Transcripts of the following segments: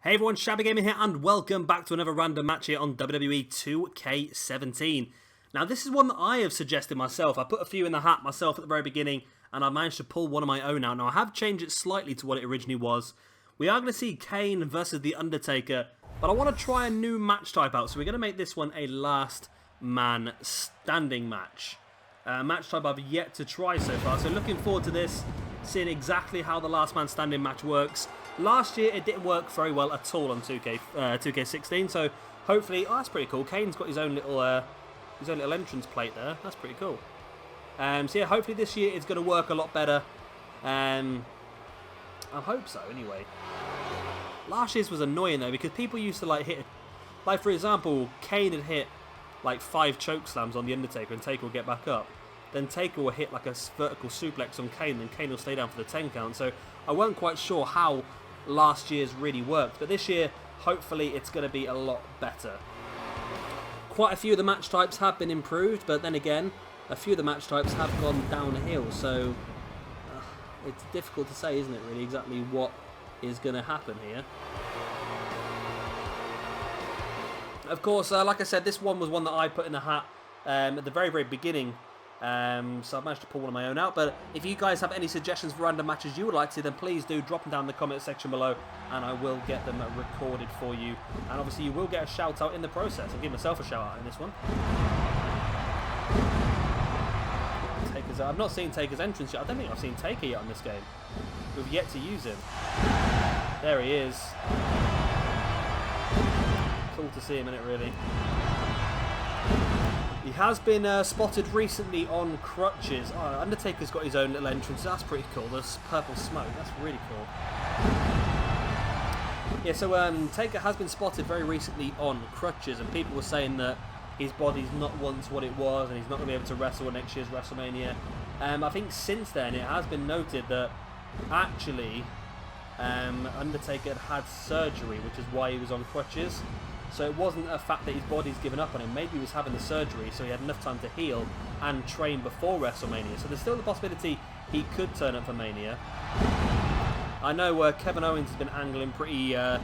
Hey everyone, Shabby Gamer here, and welcome back to another random match here on WWE 2K17. Now, this is one that I have suggested myself. I put a few in the hat myself at the very beginning, and I managed to pull one of my own out. Now, I have changed it slightly to what it originally was. We are going to see Kane versus The Undertaker, but I want to try a new match type out, so we're going to make this one a last man standing match. Match type I've yet to try so far, so looking forward to this, seeing exactly how the last man standing match works. Last year it didn't work very well at all on 2K16, so hopefully, oh, that's pretty cool. Kane's got his own little entrance plate there. That's pretty cool. So yeah, hopefully this year it's going to work a lot better. I hope so. Anyway, last year's was annoying though because people used to like hit, like for example, Kane had hit like 5 choke slams on the Undertaker and Taker will get back up. Then Taker will hit like a vertical suplex on Kane, and Kane will stay down for the 10 count. So I wasn't quite sure how last year's really worked, but this year hopefully it's going to be a lot better. Quite a few of the match types have been improved, but then again a few of the match types have gone downhill, so it's difficult to say, isn't it, really, exactly what is going to happen here. Of course, like I said, this one was one that I put in the hat at the very beginning. So I've managed to pull one of my own out, but if you guys have any suggestions for random matches you would like to see, then please do drop them down in the comment section below, and I will get them recorded for you. And obviously you will get a shout out in the process. I'll give myself a shout out in this one. I've not seen Taker's entrance yet. I don't think I've seen Taker yet on this game. We've yet to use him. There he is. Cool to see him in it, really. He has been spotted recently on crutches. Oh, Undertaker's got his own little entrance. That's pretty cool. There's purple smoke. That's really cool. Yeah, so Taker has been spotted very recently on crutches, and people were saying that his body's not once what it was, and he's not going to be able to wrestle at next year's WrestleMania. I think since then it has been noted that actually Undertaker had surgery, which is why he was on crutches. So it wasn't a fact that his body's given up on him. Maybe he was having the surgery, so he had enough time to heal and train before WrestleMania. So there's still the possibility he could turn up for Mania. I know Kevin Owens has been angling pretty... I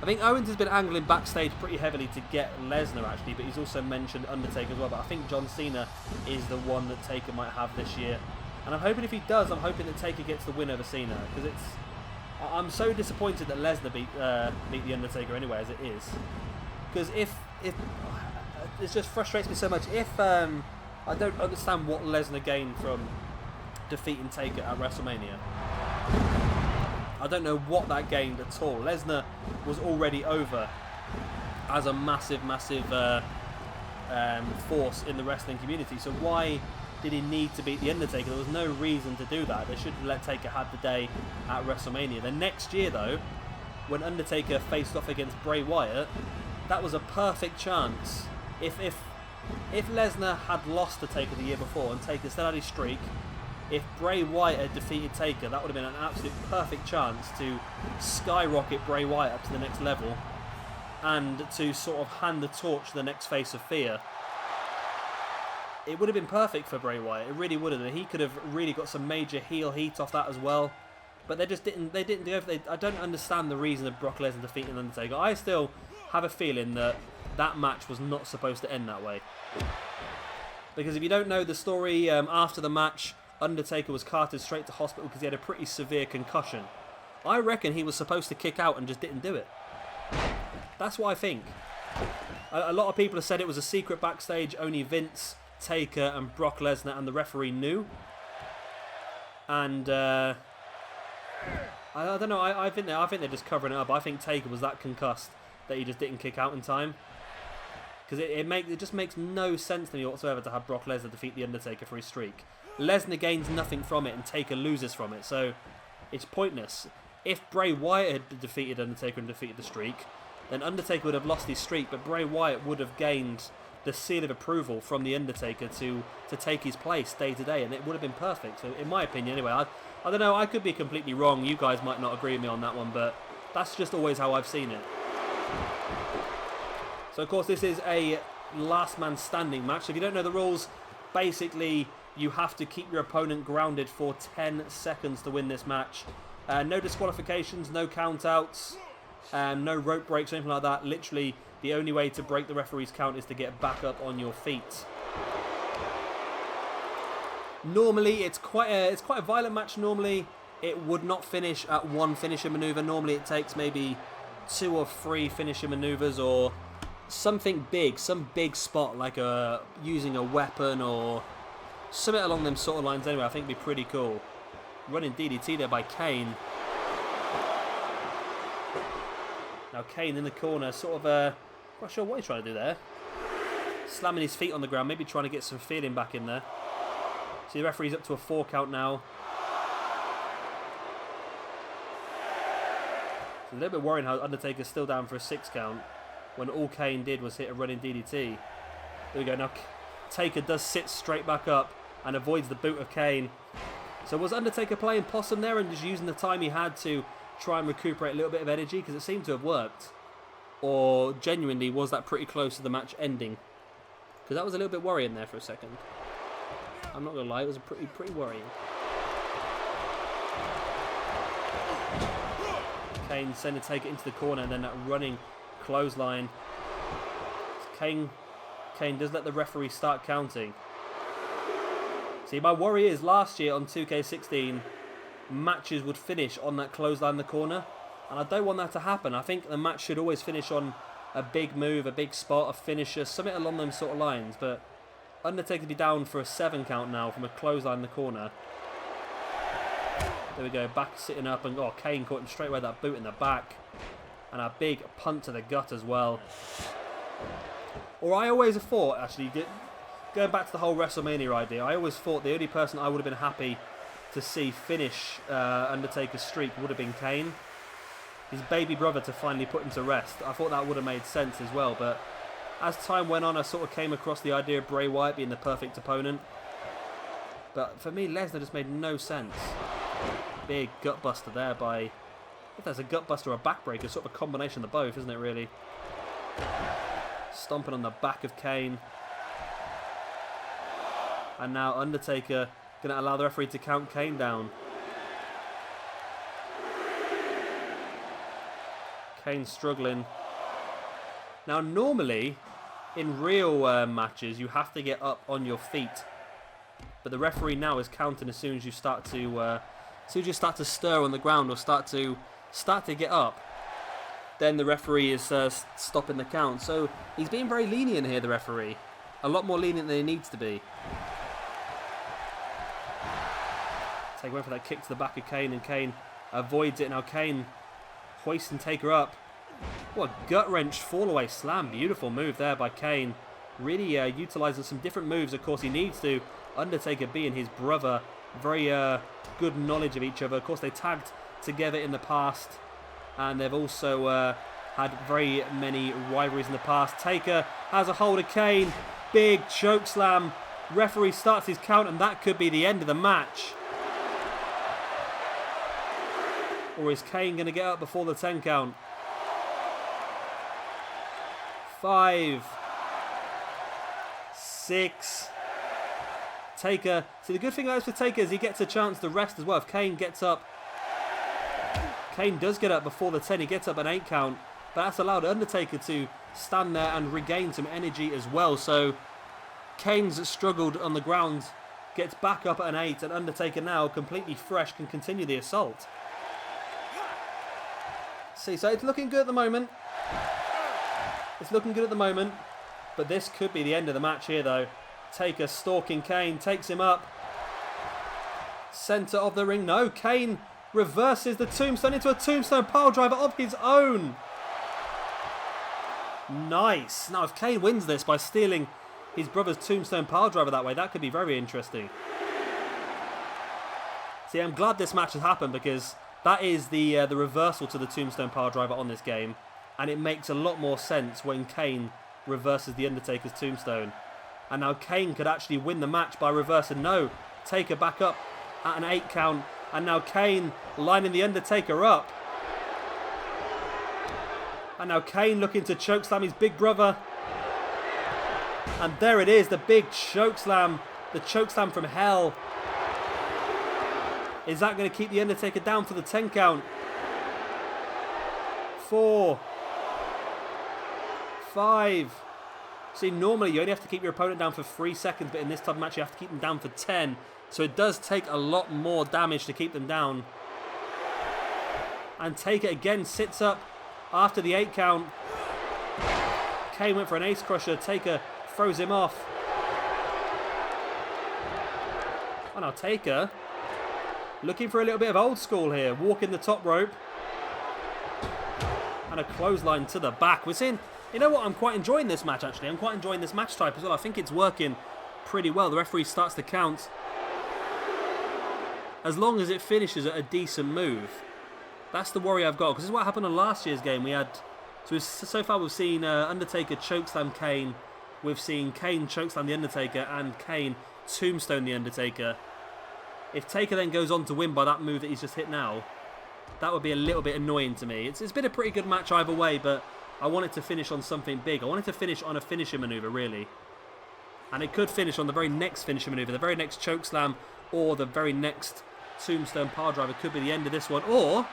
think Owens has been angling backstage pretty heavily to get Lesnar, actually, but he's also mentioned Undertaker as well. But I think John Cena is the one that Taker might have this year. And I'm hoping if he does, I'm hoping that Taker gets the win over Cena, because it's... I'm so disappointed that Lesnar beat the Undertaker anyway, as it is. Because if it just frustrates me so much. If I don't understand what Lesnar gained from defeating Taker at WrestleMania. I don't know what that gained at all. Lesnar was already over as a massive force in the wrestling community. So why did he need to beat the Undertaker? There was no reason to do that. They should have let Taker have the day at WrestleMania. The next year, though, when Undertaker faced off against Bray Wyatt, that was a perfect chance. If Lesnar had lost to Taker the year before and Taker still had his streak, if Bray Wyatt had defeated Taker, that would have been an absolute perfect chance to skyrocket Bray Wyatt up to the next level and to sort of hand the torch to the next face of fear. It would have been perfect for Bray Wyatt. It really would have. He could have really got some major heel heat off that as well. But they just didn't. They didn't do it. I don't understand the reason of Brock Lesnar defeating Undertaker. I still have a feeling that that match was not supposed to end that way. Because if you don't know the story, after the match, Undertaker was carted straight to hospital because he had a pretty severe concussion. I reckon he was supposed to kick out and just didn't do it. That's what I think. A lot of people have said it was a secret backstage. Only Vince, Taker, and Brock Lesnar and the referee knew. And I don't know. I think they're just covering it up. I think Taker was that concussed that he just didn't kick out in time. Because it just makes no sense to me whatsoever to have Brock Lesnar defeat The Undertaker for his streak. Lesnar gains nothing from it and Taker loses from it, so it's pointless. If Bray Wyatt had defeated Undertaker and defeated the streak, then Undertaker would have lost his streak, but Bray Wyatt would have gained the seal of approval from The Undertaker to take his place day to day, and it would have been perfect. So in my opinion, anyway, I don't know, I could be completely wrong. You guys might not agree with me on that one, but that's just always how I've seen it. So of course this is a last man standing match. If you don't know the rules, basically you have to keep your opponent grounded for 10 seconds to win this match. No disqualifications, no count outs. No rope breaks or anything like that. Literally, the only way to break the referee's count is to get back up on your feet. Normally, it's quite a violent match. Normally, it would not finish at one finisher maneuver. Normally, it takes maybe 2 or 3 finisher maneuvers or something big, some big spot like using a weapon or something along them sort of lines. Anyway, I think it'd be pretty cool. Running DDT there by Kane. Now Kane in the corner, sort of not sure what he's trying to do there. Slamming his feet on the ground, maybe trying to get some feeling back in there. See, the referee's up to a 4 count now. It's a little bit worrying how Undertaker's still down for a 6 count when all Kane did was hit a running DDT. There we go. Now Taker does sit straight back up and avoids the boot of Kane. So was Undertaker playing possum there and just using the time he had to try and recuperate a little bit of energy? Because it seemed to have worked. Or genuinely was that pretty close to the match ending? Because that was a little bit worrying there for a second. I'm not going to lie, it was pretty worrying. Kane sending Taker into the corner and then that running clothesline. Kane does let the referee start counting. See, my worry is last year on 2K16, matches would finish on that clothesline in the corner. And I don't want that to happen. I think the match should always finish on a big move, a big spot, a finisher, something along them sort of lines. But Undertaker be down for a 7 count now from a clothesline in the corner. There we go, back sitting up, and Kane caught him straight away, that boot in the back. And a big punt to the gut as well. Or I always thought, actually, going back to the whole WrestleMania idea, I always thought the only person I would have been happy to see finish Undertaker's streak would have been Kane. His baby brother to finally put him to rest. I thought that would have made sense as well, but as time went on, I sort of came across the idea of Bray Wyatt being the perfect opponent. But for me, Lesnar just made no sense. Big gutbuster there by, if there's a gutbuster or a backbreaker, sort of a combination of both, isn't it really? Stomping on the back of Kane. And now Undertaker going to allow the referee to count Kane down. Kane struggling. Now normally, in real matches, you have to get up on your feet. But the referee now is counting as soon as you start to stir on the ground or start to get up. Then the referee is stopping the count. So he's being very lenient here, the referee. A lot more lenient than he needs to be. Take away for that kick to the back of Kane, and Kane avoids it. Now Kane hoisting Taker up. What a gut-wrench fall-away slam. Beautiful move there by Kane. Really utilising some different moves. Of course, he needs to. Undertaker being his brother. Very good knowledge of each other. Of course, they tagged together in the past. And they've also had very many rivalries in the past. Taker has a hold of Kane. Big choke slam. Referee starts his count, and that could be the end of the match. Or is Kane going to get up before the 10 count? 5, 6. Taker. See, the good thing for Taker is he gets a chance to rest as well. If Kane gets up, Kane does get up before the 10. He gets up an 8 count. But that's allowed Undertaker to stand there and regain some energy as well. So Kane's struggled on the ground, gets back up at an 8, and Undertaker now, completely fresh, can continue the assault. See, so it's looking good at the moment. It's looking good at the moment. But this could be the end of the match here, though. Taker stalking Kane, takes him up. Centre of the ring. No, Kane reverses the tombstone into a tombstone piledriver of his own. Nice. Now, if Kane wins this by stealing his brother's tombstone piledriver that way, that could be very interesting. See, I'm glad this match has happened because that is the reversal to the tombstone piledriver on this game, and it makes a lot more sense when Kane reverses the Undertaker's tombstone. And now Kane could actually win the match by reversing. No, Taker back up at an 8 count, and now Kane lining the Undertaker up. And now Kane looking to chokeslam his big brother. And there it is, the big chokeslam, the chokeslam from hell. Is that going to keep the Undertaker down for the 10 count? 4, 5. See, normally you only have to keep your opponent down for 3 seconds, but in this type of match you have to keep them down for 10. So it does take a lot more damage to keep them down. And Taker again sits up after the 8 count. Kane went for an ace crusher. Taker throws him off. Oh, now Taker looking for a little bit of old school here. Walking the top rope. And a clothesline to the back. We're seeing, you know what, I'm quite enjoying this match actually. I'm quite enjoying this match type as well. I think it's working pretty well. The referee starts to count. As long as it finishes at a decent move. That's the worry I've got. Because this is what happened on last year's game. We had, so far we've seen Undertaker chokeslam Kane. We've seen Kane chokeslam the Undertaker. And Kane tombstone the Undertaker. If Taker then goes on to win by that move that he's just hit now, that would be a little bit annoying to me. It's been a pretty good match either way, but I want it to finish on something big. I want it to finish on a finisher maneuver, really. And it could finish on the very next finisher maneuver, the very next chokeslam, or the very next tombstone power driver. Could be the end of this one, or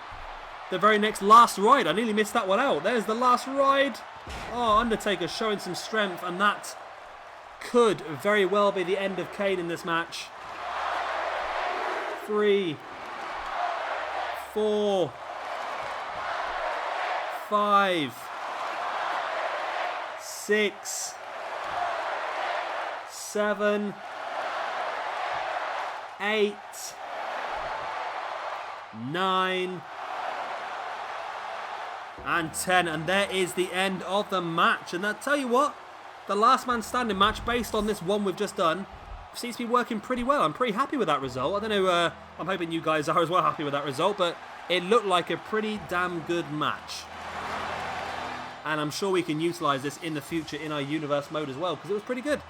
the very next last ride. I nearly missed that one out. There's the last ride. Oh, Undertaker showing some strength, and that could very well be the end of Kane in this match. 3, 4, 5, 6, 7, 8, 9, and 10, and there is the end of the match. And I'll tell you what, the last man standing match, based on this one we've just done, seems to be working pretty well. I'm pretty happy with that result. I don't know, I'm hoping you guys are as well happy with that result, but it looked like a pretty damn good match. And I'm sure we can utilise this in the future in our universe mode as well, because it was pretty good.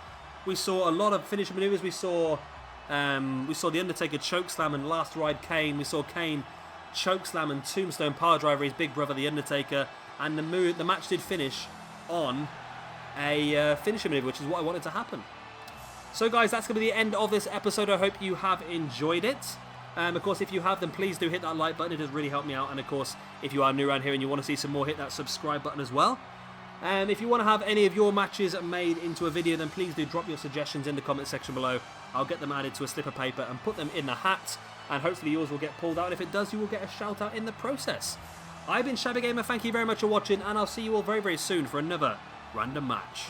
We saw a lot of finishing manoeuvres. We saw the Undertaker chokeslam and last ride Kane. We saw Kane chokeslam and tombstone power driver his big brother the Undertaker, and the match did finish on a finishing maneuver, which is what I wanted to happen. So guys, that's going to be the end of this episode. I hope you have enjoyed it. Of course, if you have, then please do hit that like button. It does really help me out. And of course, if you are new around here and you want to see some more, hit that subscribe button as well. If you want to have any of your matches made into a video, then please do drop your suggestions in the comment section below. I'll get them added to a slip of paper and put them in the hat. And hopefully yours will get pulled out. And if it does, you will get a shout out in the process. I've been Shabby Gamer. Thank you very much for watching. And I'll see you all very, very soon for another random match.